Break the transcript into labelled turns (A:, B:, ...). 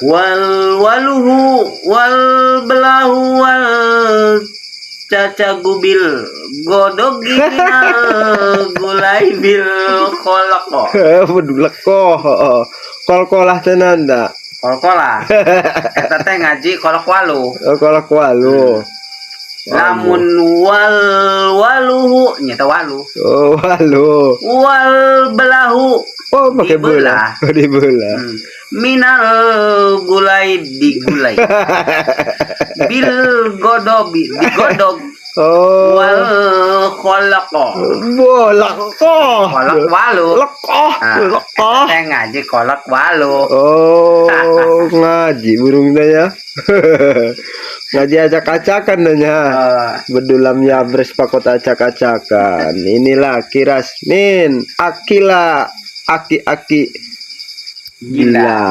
A: wal waluhu wal belahu wal caca gubil godog ginal gulai bil kolako
B: bedulek kol-kolah tenan dak.
A: kol-kola eta teh ngaji kolak walu
B: Kolak walu.
A: lamun wal waluhu nyata walu
B: Oh, walu.
A: wal belahu
B: Oh, pakai bola. Di bola.
A: minal gulai digulai bil godobi digodog
B: Oh,
A: wal kolako
B: bola
A: kolak walu
B: lekoh, lekoh.
A: teh ngaji kolak walu
B: Oh, ngaji burung ya. Ngaji acak-acakan nanya. Bedulam yabres pakot acak-acakan. Inilah Kirasmin, Akila, aki-aki
A: Gila.
B: gila.